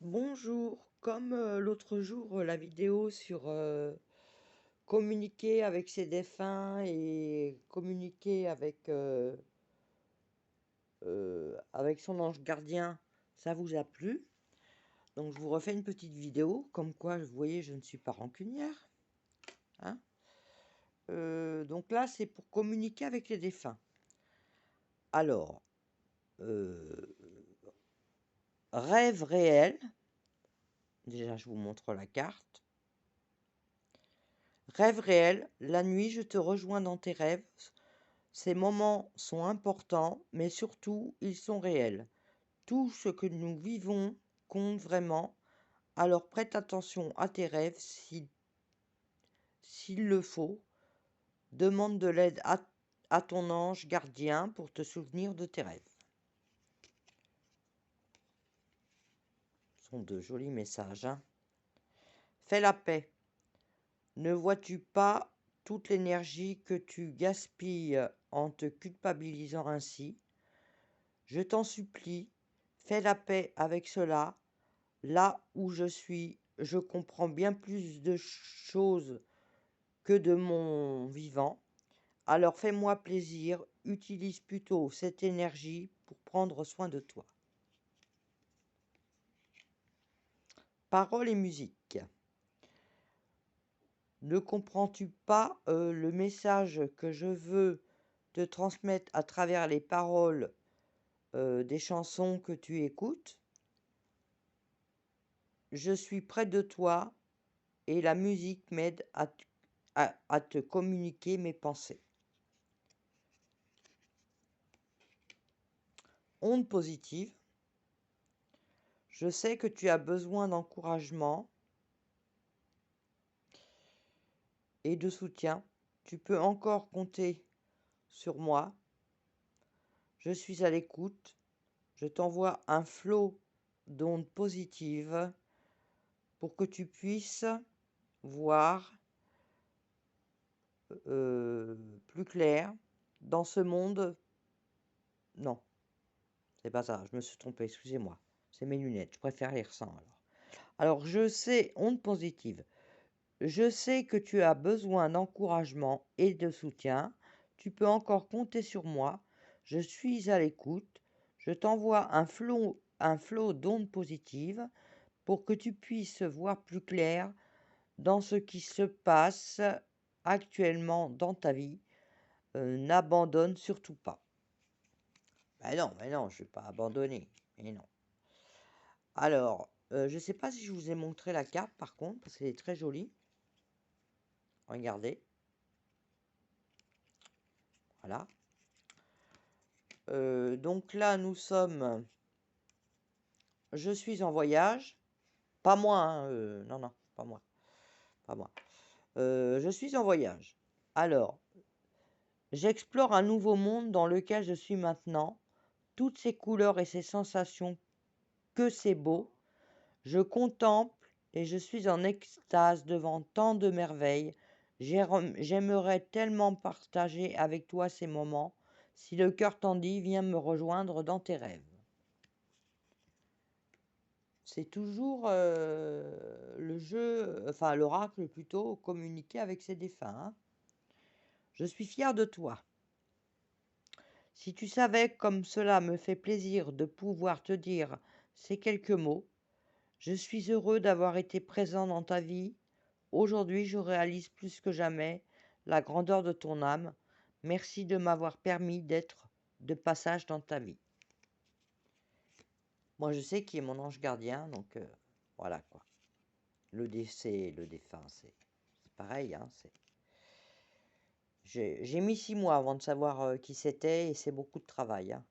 Bonjour, comme l'autre jour, la vidéo sur communiquer avec ses défunts et communiquer avec son ange gardien, ça vous a plu. Donc je vous refais une petite vidéo, comme quoi, vous voyez, je ne suis pas rancunière, hein. Donc là, c'est pour communiquer avec les défunts. Alors, euh, rêve réel, déjà je vous montre la carte. Rêve réel, la nuit, je te rejoins dans tes rêves. Ces moments sont importants, mais surtout, ils sont réels. Tout ce que nous vivons compte vraiment, alors prête attention à tes rêves s'il le faut. Demande de l'aide à ton ange gardien pour te souvenir de tes rêves. Ce sont de jolis messages, hein. Fais la paix. Ne vois-tu pas toute l'énergie que tu gaspilles en te culpabilisant ainsi? Je t'en supplie, fais la paix avec cela. Là où je suis, je comprends bien plus de choses que de mon vivant. Alors fais-moi plaisir, utilise plutôt cette énergie pour prendre soin de toi. Paroles et musique. Ne comprends-tu pas le message que je veux te transmettre à travers les paroles des chansons que tu écoutes? Je suis près de toi et la musique m'aide à te communiquer mes pensées. Onde positive. Je sais que tu as besoin d'encouragement et de soutien. Tu peux encore compter sur moi. Je suis à l'écoute. Je t'envoie un flot d'ondes positives pour que tu puisses voir plus clair dans ce monde. Non, c'est pas ça, je me suis trompée, excusez-moi. C'est mes lunettes, je préfère lire sans alors. Alors, je sais, ondes positives. Je sais que tu as besoin d'encouragement et de soutien. Tu peux encore compter sur moi. Je suis à l'écoute. Je t'envoie un flot d'ondes positives pour que tu puisses voir plus clair dans ce qui se passe actuellement dans ta vie. N'abandonne surtout pas. Ben non, je ne vais pas abandonner. Mais non. Alors, je ne sais pas si je vous ai montré la carte par contre, parce qu'elle est très jolie. Regardez. Voilà. Donc là, nous sommes. Je suis en voyage. Pas moi, hein, non, non, pas moi. Pas moi. Je suis en voyage. Alors, j'explore un nouveau monde dans lequel je suis maintenant. Toutes ces couleurs et ces sensations, que c'est beau. Je contemple et je suis en extase devant tant de merveilles. J'aimerais tellement partager avec toi ces moments. Si le cœur t'en dit, viens me rejoindre dans tes rêves. C'est toujours le jeu, enfin l'oracle plutôt, communiquer avec ses défunts, hein. Je suis fière de toi. Si tu savais comme cela me fait plaisir de pouvoir te dire ces quelques mots, je suis heureux d'avoir été présent dans ta vie. Aujourd'hui, je réalise plus que jamais la grandeur de ton âme. Merci de m'avoir permis d'être de passage dans ta vie. Moi, je sais qui est mon ange gardien, donc voilà quoi. Le décès, le défunt, c'est pareil, hein, j'ai mis 6 mois avant de savoir qui c'était et c'est beaucoup de travail, hein.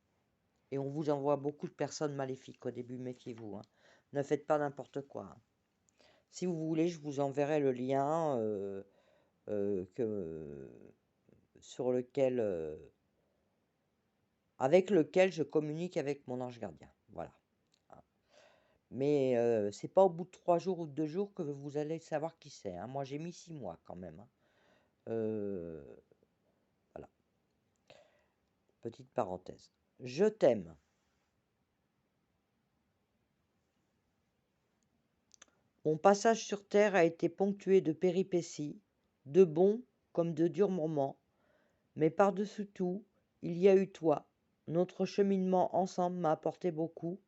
Et on vous envoie beaucoup de personnes maléfiques au début, méfiez-vous, hein. Ne faites pas n'importe quoi, hein. Si vous voulez, je vous enverrai le lien sur lequel, avec lequel je communique avec mon ange gardien. Voilà, hein. Mais c'est pas au bout de 3 jours ou de 2 jours que vous allez savoir qui c'est, hein. Moi, j'ai mis 6 mois quand même, hein. Voilà, petite parenthèse. Je t'aime. Mon passage sur Terre a été ponctué de péripéties, de bons comme de durs moments, mais par-dessus tout, il y a eu toi. Notre cheminement ensemble m'a apporté beaucoup,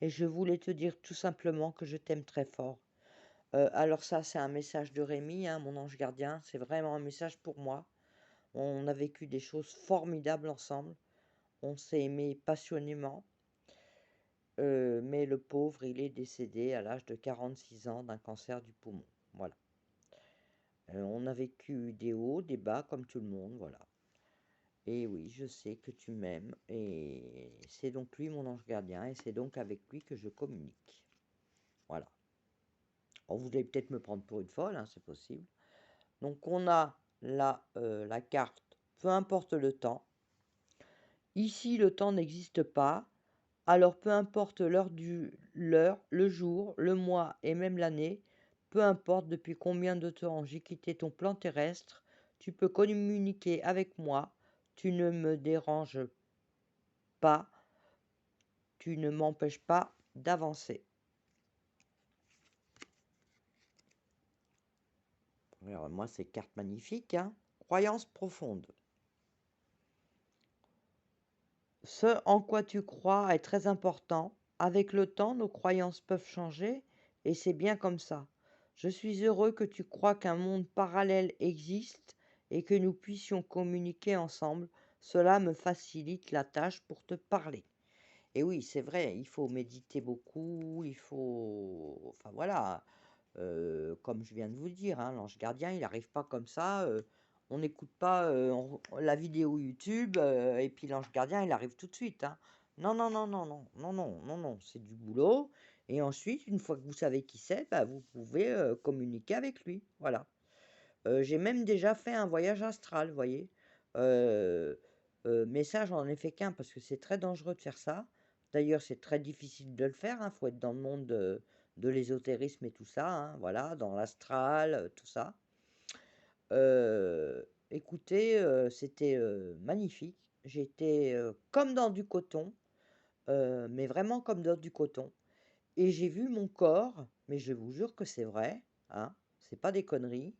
et je voulais te dire tout simplement que je t'aime très fort. Alors ça, c'est un message de Rémi, hein, mon ange gardien. C'est vraiment un message pour moi. On a vécu des choses formidables ensemble. On s'est aimé passionnément. Mais le pauvre, il est décédé à l'âge de 46 ans d'un cancer du poumon. Voilà. On a vécu des hauts, des bas, comme tout le monde, voilà. Et oui, je sais que tu m'aimes, et c'est donc lui mon ange gardien, et c'est donc avec lui que je communique. Voilà. Oh, vous allez peut-être me prendre pour une folle, hein, c'est possible. Donc on a la carte, peu importe le temps. Ici, le temps n'existe pas, alors peu importe l'heure, le jour, le mois et même l'année, peu importe depuis combien de temps j'ai quitté ton plan terrestre, tu peux communiquer avec moi, tu ne me déranges pas, tu ne m'empêches pas d'avancer. Alors moi, c'est carte magnifique, hein. Croyance profonde. Ce en quoi tu crois est très important. Avec le temps, nos croyances peuvent changer et c'est bien comme ça. Je suis heureux que tu crois qu'un monde parallèle existe et que nous puissions communiquer ensemble. Cela me facilite la tâche pour te parler. Et oui, c'est vrai, il faut méditer beaucoup, il faut... Enfin voilà, comme je viens de vous le dire, hein, l'ange gardien, il n'arrive pas comme ça. On n'écoute pas la vidéo YouTube et puis l'ange gardien, il arrive tout de suite, hein. Non, non, non, non, non, non, non, non, non, c'est du boulot. Et ensuite, une fois que vous savez qui c'est, bah, vous pouvez communiquer avec lui. Voilà. J'ai même déjà fait un voyage astral, vous voyez. Euh, mais ça, j'en ai fait qu'un parce que c'est très dangereux de faire ça. D'ailleurs, c'est très difficile de le faire. Il faut être dans le monde de l'ésotérisme et tout ça. Hein, voilà, dans l'astral, tout ça. Écoutez, c'était magnifique. J'étais comme dans du coton, mais vraiment comme dans du coton. Et j'ai vu mon corps, mais je vous jure que c'est vrai, hein, c'est pas des conneries.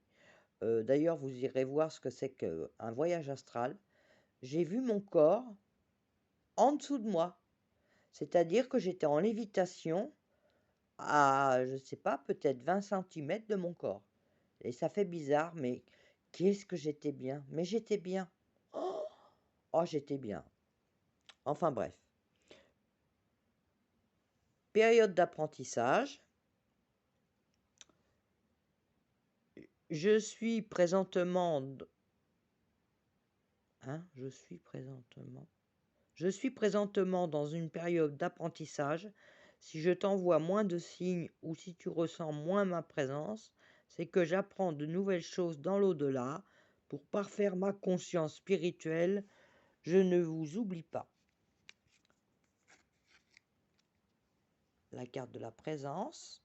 D'ailleurs, vous irez voir ce que c'est qu'un voyage astral. J'ai vu mon corps en dessous de moi. C'est-à-dire que j'étais en lévitation à, je ne sais pas, peut-être 20 centimètres de mon corps. Et ça fait bizarre, mais qu'est-ce que j'étais bien. Mais j'étais bien. Oh, oh, j'étais bien. Enfin bref. Période d'apprentissage. Je suis présentement... Hein, je suis présentement... Je suis présentement dans une période d'apprentissage. Si je t'envoie moins de signes ou si tu ressens moins ma présence, c'est que j'apprends de nouvelles choses dans l'au-delà. Pour parfaire ma conscience spirituelle, je ne vous oublie pas. La carte de la présence.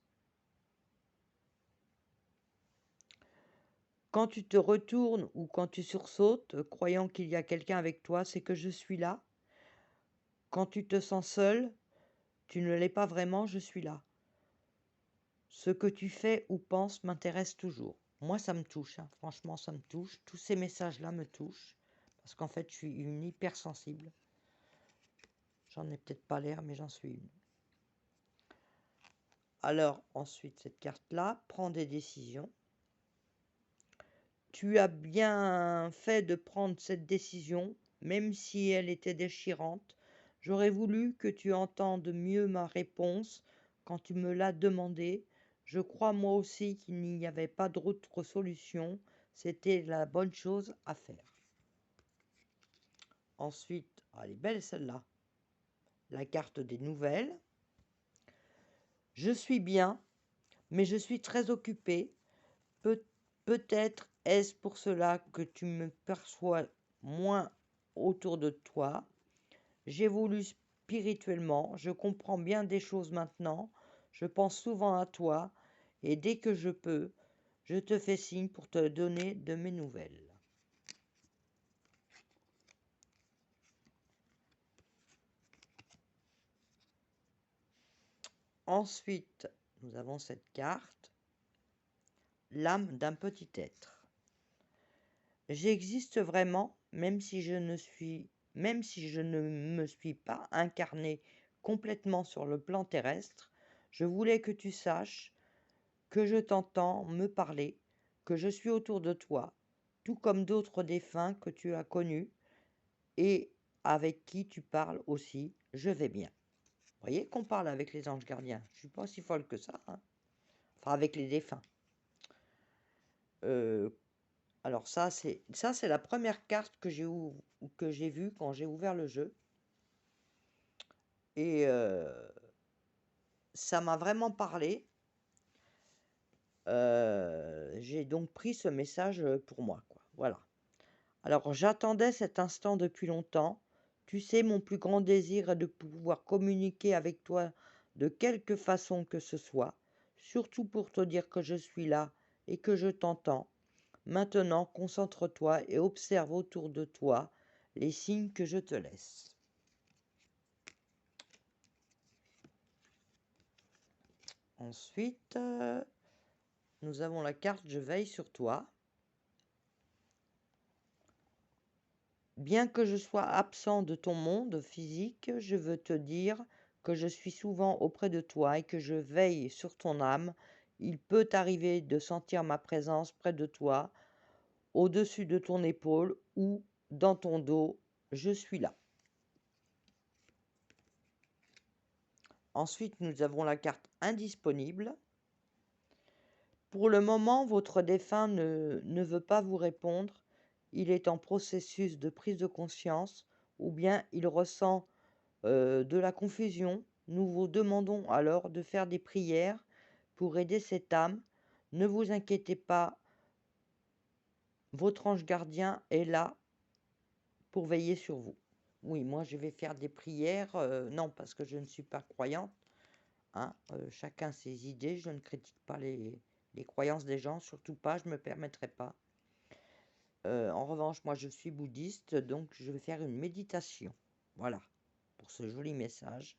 Quand tu te retournes ou quand tu sursautes, croyant qu'il y a quelqu'un avec toi, c'est que je suis là. Quand tu te sens seul, tu ne l'es pas vraiment, je suis là. Ce que tu fais ou penses m'intéresse toujours. Moi, ça me touche, hein. Franchement, ça me touche. Tous ces messages-là me touchent. Parce qu'en fait, je suis une hypersensible. J'en ai peut-être pas l'air, mais j'en suis une. Alors, ensuite, cette carte-là, prends des décisions. Tu as bien fait de prendre cette décision, même si elle était déchirante. J'aurais voulu que tu entendes mieux ma réponse quand tu me l'as demandé. Je crois moi aussi qu'il n'y avait pas d'autre solution. C'était la bonne chose à faire. Ensuite, elle est belle celle-là. La carte des nouvelles. Je suis bien, mais je suis très occupée. Peut-être est-ce pour cela que tu me perçois moins autour de toi. J'évolue spirituellement, je comprends bien des choses maintenant, je pense souvent à toi, et dès que je peux, je te fais signe pour te donner de mes nouvelles. Ensuite, nous avons cette carte. l'âme d'un petit être. J'existe vraiment, même si je ne me suis pas incarné complètement sur le plan terrestre. Je voulais que tu saches que je t'entends me parler, que je suis autour de toi, tout comme d'autres défunts que tu as connus et avec qui tu parles aussi. Je vais bien. Vous voyez qu'on parle avec les anges gardiens. Je suis pas si folle que ça, hein. Enfin, avec les défunts. Euh, alors ça c'est la première carte que j'ai vue quand j'ai ouvert le jeu. Et ça m'a vraiment parlé. J'ai donc pris ce message pour moi, quoi. Voilà. Alors j'attendais cet instant depuis longtemps. Tu sais, mon plus grand désir est de pouvoir communiquer avec toi de quelque façon que ce soit, surtout pour te dire que je suis là et que je t'entends. Maintenant, concentre-toi et observe autour de toi les signes que je te laisse. Ensuite, nous avons la carte Je veille sur toi. Bien que je sois absent de ton monde physique, je veux te dire que je suis souvent auprès de toi et que je veille sur ton âme. Il peut t'arriver de sentir ma présence près de toi, au-dessus de ton épaule ou dans ton dos. Je suis là. Ensuite, nous avons la carte Indisponible. Pour le moment, votre défunt ne veut pas vous répondre. Il est en processus de prise de conscience ou bien il ressent de la confusion. Nous vous demandons alors de faire des prières pour aider cette âme. Ne vous inquiétez pas, votre ange gardien est là pour veiller sur vous. Oui, moi je vais faire des prières, non parce que je ne suis pas croyante, hein, chacun ses idées, je ne critique pas les croyances des gens, surtout pas, je ne me permettrai pas. En revanche, moi je suis bouddhiste, donc je vais faire une méditation. Voilà, pour ce joli message.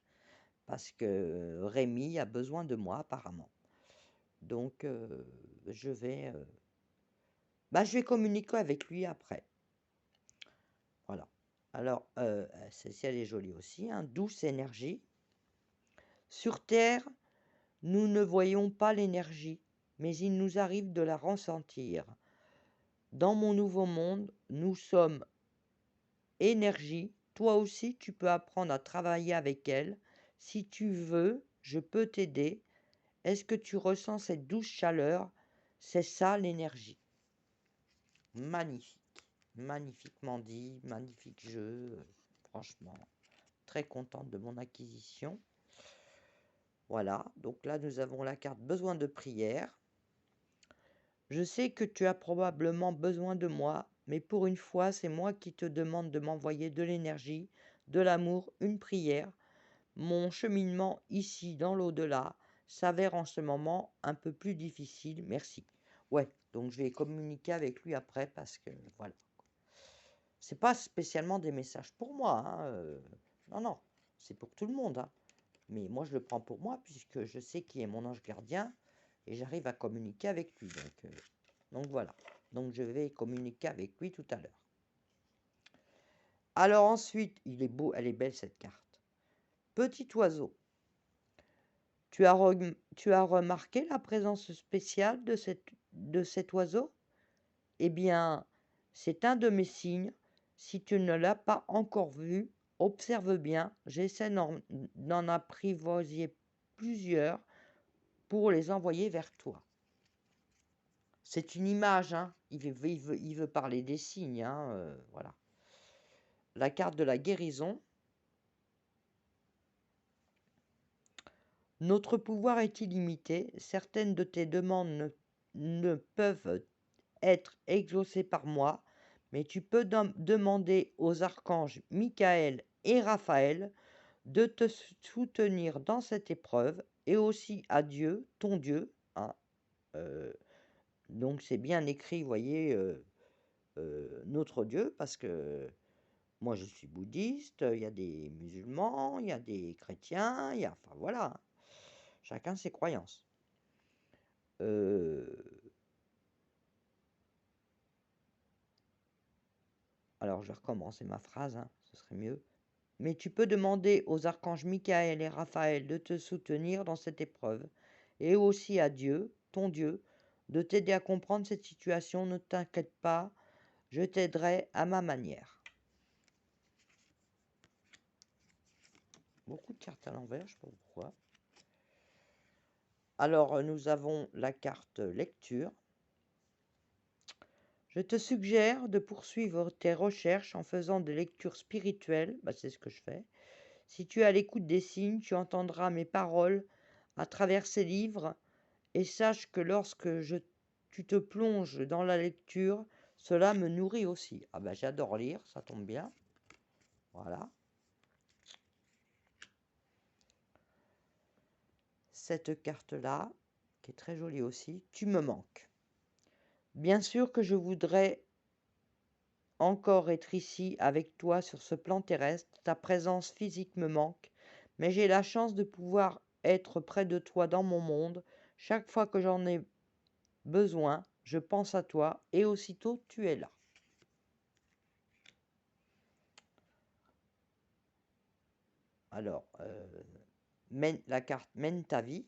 Parce que Rémi a besoin de moi apparemment. Donc je vais communiquer avec lui après. Voilà. Alors, celle-ci elle est jolie aussi, hein, douce énergie. Sur Terre, nous ne voyons pas l'énergie, mais il nous arrive de la ressentir. Dans mon nouveau monde, nous sommes énergie. Toi aussi, tu peux apprendre à travailler avec elle. Si tu veux, je peux t'aider. Est-ce que tu ressens cette douce chaleur? C'est ça l'énergie. Magnifique. Magnifiquement dit, magnifique jeu. Franchement, très contente de mon acquisition. Voilà, donc là nous avons la carte Besoin de prière. Je sais que tu as probablement besoin de moi, mais pour une fois, c'est moi qui te demande de m'envoyer de l'énergie, de l'amour, une prière. Mon cheminement ici dans l'au-delà s'avère en ce moment un peu plus difficile. Merci. Ouais, donc je vais communiquer avec lui après parce que voilà. C'est pas spécialement des messages pour moi, hein, non, non, c'est pour tout le monde, hein. Mais moi je le prends pour moi puisque je sais qui est mon ange gardien et j'arrive à communiquer avec lui. Donc voilà. Donc je vais communiquer avec lui tout à l'heure. Alors ensuite, il est beau, elle est belle cette carte. Petit oiseau. Tu as remarqué la présence spéciale de cet oiseau? Eh bien, c'est un de mes signes. Si tu ne l'as pas encore vu, observe bien. J'essaie d'en apprivoiser plusieurs pour les envoyer vers toi. C'est une image, hein. Il veut parler des signes, hein, voilà. La carte de la guérison. Notre pouvoir est illimité. Certaines de tes demandes ne peuvent être exaucées par moi, mais tu peux demander aux archanges Michael et Raphaël de te soutenir dans cette épreuve et aussi à Dieu, ton Dieu, hein. Donc c'est bien écrit, vous voyez, notre Dieu, parce que moi je suis bouddhiste, il y a des musulmans, il y a des chrétiens, enfin voilà, hein. Chacun ses croyances. Alors, je vais recommencer ma phrase, hein, ce serait mieux. Mais tu peux demander aux archanges Michael et Raphaël de te soutenir dans cette épreuve, et aussi à Dieu, ton Dieu, de t'aider à comprendre cette situation. Ne t'inquiète pas, je t'aiderai à ma manière. Beaucoup de cartes à l'envers, je ne sais pas pourquoi. Alors, nous avons la carte lecture. Je te suggère de poursuivre tes recherches en faisant des lectures spirituelles. C'est ce que je fais. Si tu es à l'écoute des signes, tu entendras mes paroles à travers ces livres, et sache que tu te plonges dans la lecture, cela me nourrit aussi. J'adore lire, ça tombe bien. Voilà. Cette carte-là, qui est très jolie aussi, tu me manques. Bien sûr que je voudrais encore être ici avec toi sur ce plan terrestre, ta présence physique me manque, mais j'ai la chance de pouvoir être près de toi dans mon monde. Chaque fois que j'en ai besoin, je pense à toi et aussitôt tu es là. Alors, la carte mène ta vie.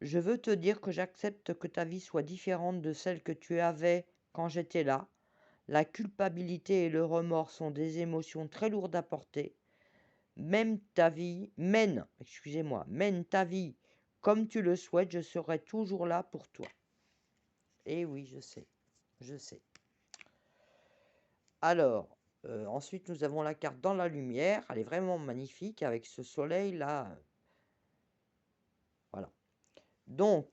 Je veux te dire que j'accepte que ta vie soit différente de celle que tu avais quand j'étais là. La culpabilité et le remords sont des émotions très lourdes à porter. Mène ta vie comme tu le souhaites, je serai toujours là pour toi. Et oui, je sais. Alors, ensuite, nous avons la carte dans la lumière. Elle est vraiment magnifique avec ce soleil-là. Voilà. Donc,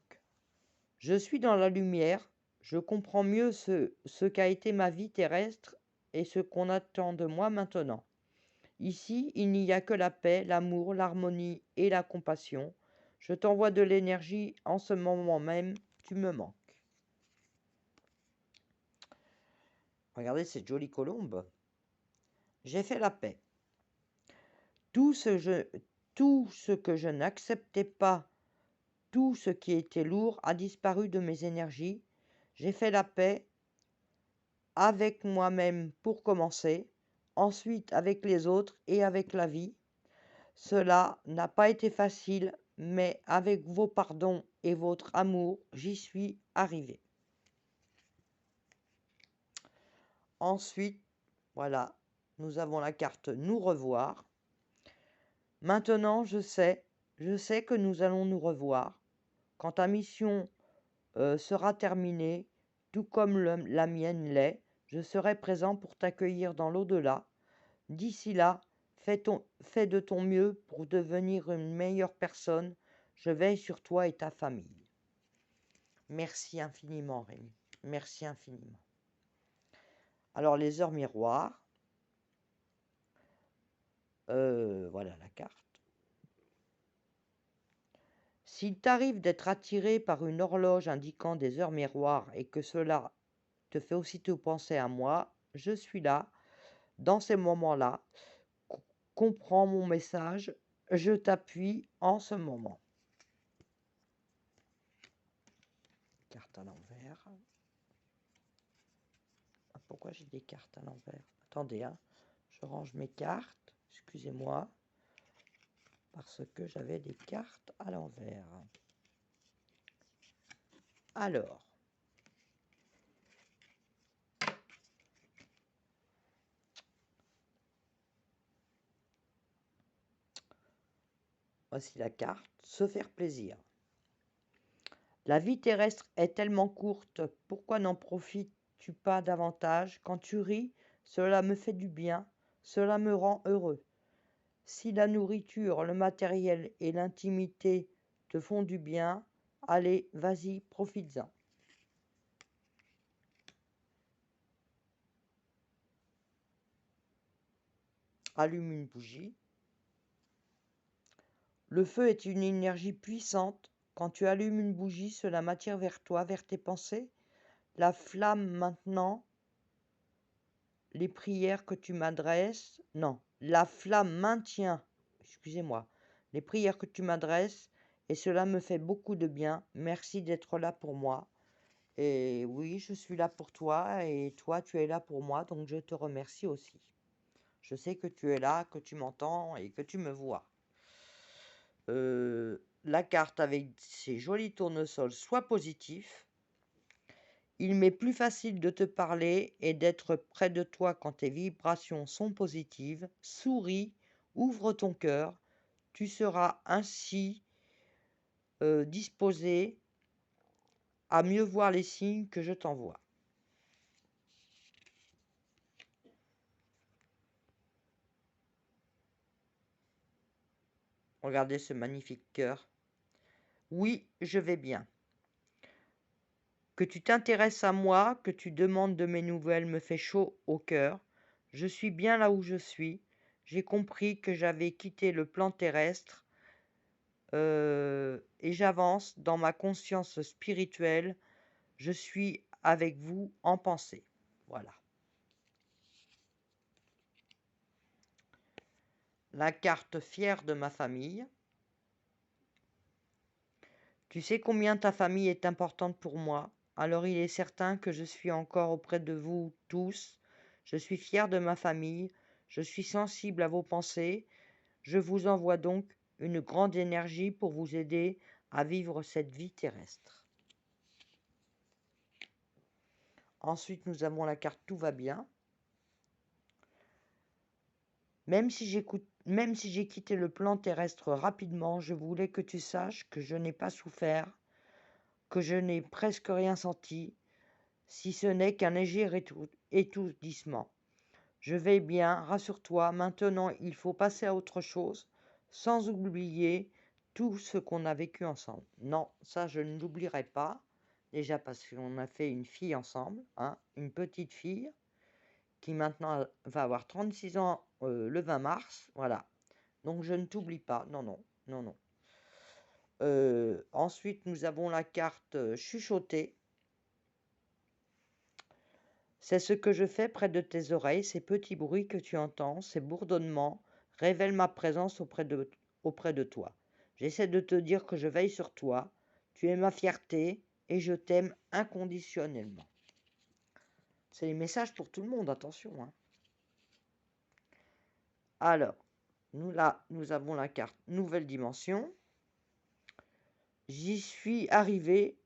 je suis dans la lumière. Je comprends mieux ce qu'a été ma vie terrestre et ce qu'on attend de moi maintenant. Ici, il n'y a que la paix, l'amour, l'harmonie et la compassion. Je t'envoie de l'énergie en ce moment même. Tu me manques. Regardez cette jolie colombe. J'ai fait la paix. Tout ce que je n'acceptais pas, tout ce qui était lourd a disparu de mes énergies. J'ai fait la paix avec moi-même pour commencer, ensuite avec les autres et avec la vie. Cela n'a pas été facile, mais avec vos pardons et votre amour, j'y suis arrivé. Ensuite, voilà, nous avons la carte Nous revoir. Maintenant, je sais que nous allons nous revoir. Quand ta mission sera terminée, tout comme la mienne l'est, je serai présent pour t'accueillir dans l'au-delà. D'ici là, fais de ton mieux pour devenir une meilleure personne. Je veille sur toi et ta famille. Merci infiniment, Rémi. Merci infiniment. Alors, les heures miroirs. Voilà la carte. S'il t'arrive d'être attiré par une horloge indiquant des heures miroirs et que cela te fait aussitôt penser à moi, je suis là. Dans ces moments-là, comprends mon message. Je t'appuie en ce moment. Carte à l'envers. Pourquoi j'ai des cartes à l'envers? Attendez, hein. Je range mes cartes. Excusez-moi. Parce que j'avais des cartes à l'envers. Alors. Voici la carte. Se faire plaisir. La vie terrestre est tellement courte. Pourquoi n'en profites-tu pas davantage? Quand tu ris, cela me fait du bien. Cela me rend heureux. Si la nourriture, le matériel et l'intimité te font du bien, allez, vas-y, profites-en. Allume une bougie. Le feu est une énergie puissante. Quand tu allumes une bougie, cela m'attire vers toi, vers tes pensées. La flamme maintenant, les prières que tu m'adresses, non, la flamme maintient, excusez-moi, les prières que tu m'adresses, et cela me fait beaucoup de bien. Merci d'être là pour moi. Et oui, je suis là pour toi et toi, tu es là pour moi, donc je te remercie aussi. Je sais que tu es là, que tu m'entends et que tu me vois. La carte avec ses jolis tournesols soit positif. Il m'est plus facile de te parler et d'être près de toi quand tes vibrations sont positives. Souris, ouvre ton cœur. Tu seras ainsi disposé à mieux voir les signes que je t'envoie. Regardez ce magnifique cœur. Oui, je vais bien. Que tu t'intéresses à moi, que tu demandes de mes nouvelles me fait chaud au cœur. Je suis bien là où je suis. J'ai compris que j'avais quitté le plan terrestre et j'avance dans ma conscience spirituelle. Je suis avec vous en pensée. Voilà. La carte fière de ma famille. Tu sais combien ta famille est importante pour moi. Alors il est certain que je suis encore auprès de vous tous. Je suis fier de ma famille. Je suis sensible à vos pensées. Je vous envoie donc une grande énergie pour vous aider à vivre cette vie terrestre. Ensuite, nous avons la carte Tout va bien. Même si j'ai quitté le plan terrestre rapidement, je voulais que tu saches que je n'ai pas souffert, que je n'ai presque rien senti, si ce n'est qu'un léger étourdissement. Je vais bien, rassure-toi, maintenant il faut passer à autre chose, sans oublier tout ce qu'on a vécu ensemble. Non, ça je ne l'oublierai pas, déjà parce qu'on a fait une fille ensemble, hein, une petite fille, qui maintenant va avoir 36 ans le 20 mars, voilà. Donc je ne t'oublie pas, non, non, non, non. Ensuite, nous avons la carte chuchotée. C'est ce que je fais près de tes oreilles, ces petits bruits que tu entends, ces bourdonnements, révèlent ma présence auprès de toi. J'essaie de te dire que je veille sur toi, tu es ma fierté et je t'aime inconditionnellement. C'est les messages pour tout le monde, attention, hein. Alors, nous avons la carte Nouvelle Dimension. J'y suis arrivé,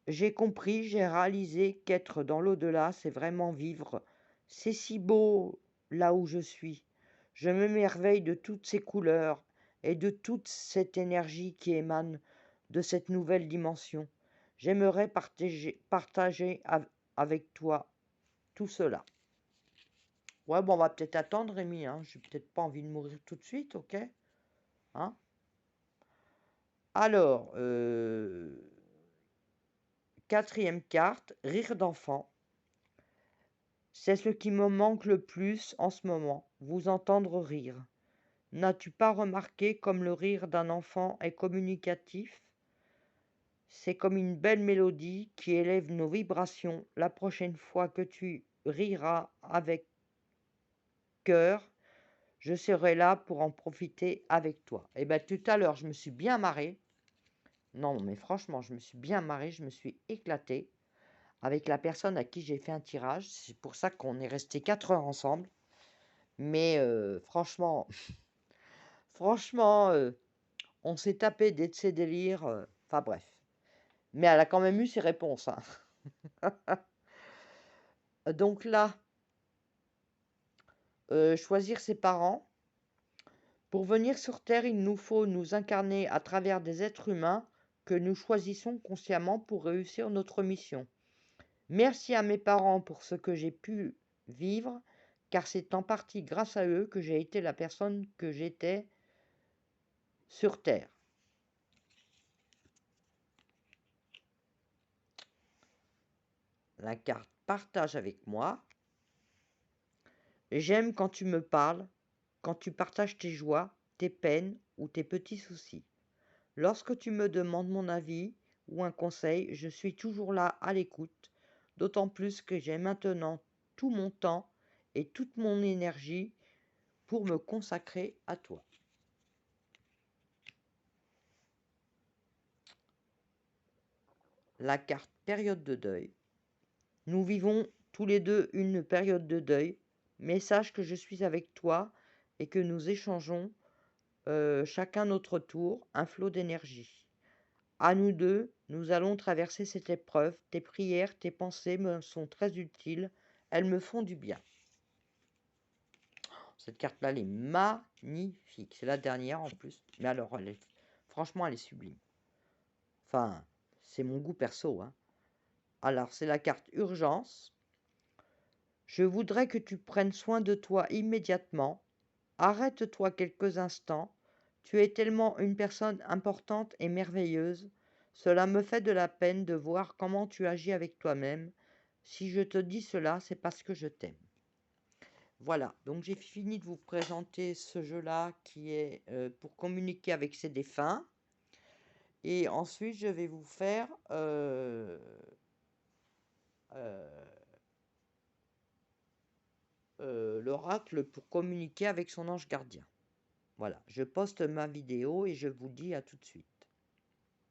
j'ai compris, j'ai réalisé qu'être dans l'au-delà, c'est vraiment vivre. C'est si beau là où je suis. Je m'émerveille de toutes ces couleurs et de toute cette énergie qui émane de cette nouvelle dimension. J'aimerais partager avec toi tout cela. Ouais, bon, on va peut-être attendre, Rémi, hein. J'ai peut-être pas envie de mourir tout de suite, ok? Hein? Alors, quatrième carte, rire d'enfant. C'est ce qui me manque le plus en ce moment, vous entendre rire. N'as-tu pas remarqué comme le rire d'un enfant est communicatif? C'est comme une belle mélodie qui élève nos vibrations. La prochaine fois que tu riras avec cœur, je serai là pour en profiter avec toi. Et bien tout à l'heure, je me suis bien marrée. Non, mais franchement, je me suis bien marrée, je me suis éclatée avec la personne à qui j'ai fait un tirage. C'est pour ça qu'on est resté 4 heures ensemble. Mais franchement, franchement, on s'est tapé de ses délires. Enfin bref. Mais elle a quand même eu ses réponses, hein. Donc là, choisir ses parents. Pour venir sur Terre, il nous faut nous incarner à travers des êtres humains que nous choisissons consciemment pour réussir notre mission. Merci à mes parents pour ce que j'ai pu vivre, car c'est en partie grâce à eux que j'ai été la personne que j'étais sur Terre. La carte partage avec moi. J'aime quand tu me parles, quand tu partages tes joies, tes peines ou tes petits soucis. Lorsque tu me demandes mon avis ou un conseil, je suis toujours là à l'écoute, d'autant plus que j'ai maintenant tout mon temps et toute mon énergie pour me consacrer à toi. la carte période de deuil. Nous vivons tous les deux une période de deuil, mais sache que je suis avec toi et que nous échangeons chacun notre tour un flot d'énergie. À nous deux, nous allons traverser cette épreuve. Tes prières, tes pensées me sont très utiles. Elles me font du bien. Cette carte-là, elle est magnifique. C'est la dernière en plus. Mais alors, franchement, elle est sublime. Enfin, c'est mon goût perso, hein. Alors, c'est la carte urgence. Je voudrais que tu prennes soin de toi immédiatement. Arrête-toi quelques instants. Tu es tellement une personne importante et merveilleuse. Cela me fait de la peine de voir comment tu agis avec toi-même. Si je te dis cela, c'est parce que je t'aime. Voilà, donc j'ai fini de vous présenter ce jeu-là qui est pour communiquer avec ses défunts. Et ensuite, je vais vous faire l'oracle pour communiquer avec son ange gardien. Voilà, je poste ma vidéo et je vous dis à tout de suite.